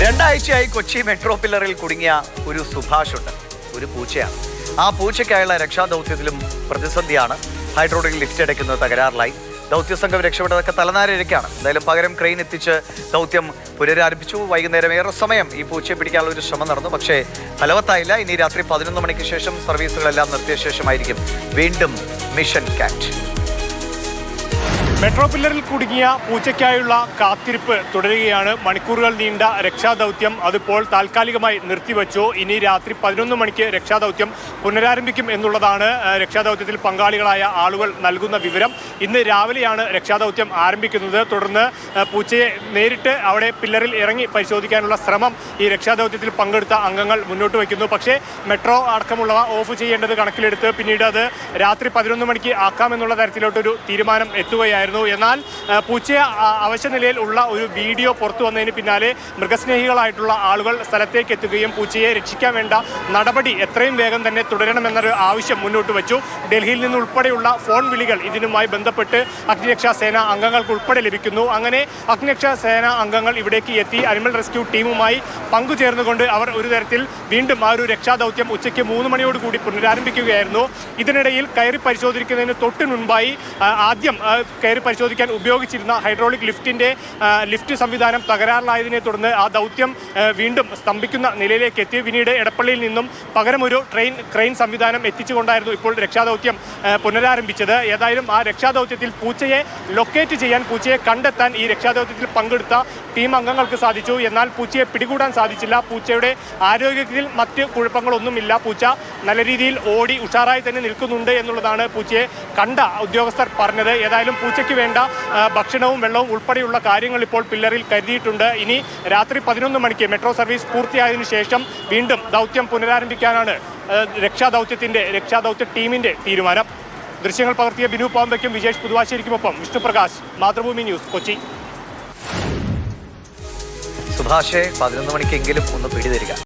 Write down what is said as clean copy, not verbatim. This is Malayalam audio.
രണ്ടാഴ്ചയായി കൊച്ചി മെട്രോ പില്ലറിൽ കുടുങ്ങിയ ഒരു സുഭാഷുണ്ട്. ഒരു പൂച്ചയാണ്. ആ പൂച്ചയ്ക്കായുള്ള രക്ഷാദൗത്യത്തിലും പ്രതിസന്ധിയാണ്. ഹൈഡ്രോളിക് ലിഫ്റ്റ് അടയ്ക്കുന്നത് തകരാറിലായി. ദൗത്യസംഘം രക്ഷപ്പെട്ടതൊക്കെ തലനാരിഴയ്ക്കാണ്. എന്തായാലും പകരം ക്രെയിൻ എത്തിച്ച് ദൗത്യം പുനരാരംഭിച്ചു. വൈകുന്നേരം ഏറെ സമയം ഈ പൂച്ചയെ പിടിക്കാനുള്ള ഒരു ശ്രമം നടന്നു. പക്ഷേ ഫലവത്തായില്ല. ഇനി രാത്രി 11 മണിക്ക് ശേഷം സർവീസുകളെല്ലാം നിർത്തിയ ശേഷമായിരിക്കും വീണ്ടും മിഷൻ കാറ്റ്. മെട്രോ പില്ലറിൽ കുടുങ്ങിയ പൂച്ചയ്ക്കായുള്ള കാത്തിരിപ്പ് തുടരുകയാണ്. മണിക്കൂറുകൾ നീണ്ട രക്ഷാദൗത്യം അതിപ്പോൾ താൽക്കാലികമായി നിർത്തിവെച്ചു. ഇനി രാത്രി 11 മണിക്ക് രക്ഷാദൗത്യം പുനരാരംഭിക്കും എന്നുള്ളതാണ് രക്ഷാദൗത്യത്തിൽ പങ്കാളികളായ ആളുകൾ നൽകുന്ന വിവരം. ഇന്ന് രാവിലെയാണ് രക്ഷാദൗത്യം ആരംഭിക്കുന്നത്. തുടർന്ന് പൂച്ചയെ നേരിട്ട് അവിടെ പില്ലറിൽ ഇറങ്ങി പരിശോധിക്കാനുള്ള ശ്രമം ഈ രക്ഷാദൗത്യത്തിൽ പങ്കെടുത്ത അംഗങ്ങൾ മുന്നോട്ട് വയ്ക്കുന്നു. പക്ഷേ മെട്രോ അടക്കമുള്ളവ ഓഫ് ചെയ്യേണ്ടത് കണക്കിലെടുത്ത് പിന്നീട് അത് രാത്രി 11 മണിക്ക് ആക്കാമെന്നുള്ള തരത്തിലോട്ടൊരു തീരുമാനം എത്തുകയായിരുന്നു. എന്നാൽ പൂച്ചയെ അവശ്യ നിലയിൽ ഉള്ള ഒരു വീഡിയോ പുറത്തു വന്നതിന് പിന്നാലെ മൃഗസ്നേഹികളായിട്ടുള്ള ആളുകൾ സ്ഥലത്തേക്ക് എത്തുകയും പൂച്ചയെ രക്ഷിക്കാൻ വേണ്ട നടപടി എത്രയും വേഗം തന്നെ തുടരണമെന്നൊരു ആവശ്യം മുന്നോട്ട് വെച്ചു. ഡൽഹിയിൽ നിന്നുൾപ്പെടെയുള്ള ഫോൺ വിളികൾ ഇതിനുമായി ബന്ധപ്പെട്ട് അഗ്നിരക്ഷാ സേന അംഗങ്ങൾക്ക് ഉൾപ്പെടെ ലഭിക്കുന്നു. അങ്ങനെ അഗ്നിരക്ഷാ സേന അംഗങ്ങൾ ഇവിടേക്ക് എത്തി അനിമൽ റെസ്ക്യൂ ടീമുമായി പങ്കുചേർന്നുകൊണ്ട് അവർ ഒരു തരത്തിൽ വീണ്ടും ആ ഒരു രക്ഷാദൗത്യം ഉച്ചയ്ക്ക് 3 മണിയോടുകൂടി പുനരാരംഭിക്കുകയായിരുന്നു. ഇതിനിടയിൽ കയറി പരിശോധിക്കുന്നതിന് തൊട്ട് മുൻപായി ആദ്യം കയറി പരിശോധിക്കാൻ ഉപയോഗിച്ചിരുന്ന ഹൈഡ്രോളിക് ലിഫ്റ്റ് സംവിധാനം തകരാറിലായതിനെ തുടർന്ന് ആ ദൗത്യം വീണ്ടും സ്തംഭിക്കുന്ന നിലയിലേക്ക് എത്തി. പിന്നീട് എടപ്പള്ളിയിൽ നിന്നും പകരം ഒരു ക്രെയിൻ സംവിധാനം എത്തിച്ചുകൊണ്ടായിരുന്നു ഇപ്പോൾ രക്ഷാദൗത്യം പുനരാരംഭിച്ചത്. ഏതായാലും ആ രക്ഷാദൗത്യത്തിൽ പൂച്ചയെ ലൊക്കേറ്റ് ചെയ്യാൻ, പൂച്ചയെ കണ്ടെത്താൻ ഈ രക്ഷാദൗത്യത്തിൽ പങ്കെടുത്ത ടീം അംഗങ്ങൾക്ക് സാധിച്ചു. എന്നാൽ പൂച്ചയെ പിടികൂടാൻ സാധിച്ചില്ല. പൂച്ചയുടെ ആരോഗ്യത്തിൽ മറ്റ് കുഴപ്പങ്ങളൊന്നുമില്ല. പൂച്ച നല്ല രീതിയിൽ ഓടി ഉഷാറായി തന്നെ നിൽക്കുന്നുണ്ട് എന്നുള്ളതാണ് പൂച്ചയെ കണ്ട ഉദ്യോഗസ്ഥർ പറഞ്ഞത്. ഏതായാലും പൂച്ചയ്ക്ക് വേണ്ട ഭക്ഷണവും വെള്ളവും ഉൾപ്പെടെയുള്ള കാര്യങ്ങൾ ഇപ്പോൾ പില്ലറിൽ കരുതിയിട്ടുണ്ട്. ഇനി രാത്രി 11 മണിക്ക് മെട്രോ സർവീസ് പൂർത്തിയായതിനു ശേഷം വീണ്ടും ദൗത്യം പുനരാരംഭിക്കാനാണ് രക്ഷാദൗത്യ ടീമിന്റെ തീരുമാനം. ദൃശ്യങ്ങൾ പകർത്തിയ ബിനു പാമ്പയ്ക്കും വിജേഷ് പുതുവാശ്ശേരിക്കുമൊപ്പം വിഷ്ണുപ്രകാശ്, മാതൃഭൂമി ന്യൂസ്, കൊച്ചി. സുഭാഷെ 11 മണിക്കെങ്കിലും ഒന്ന് പിടിതരിക.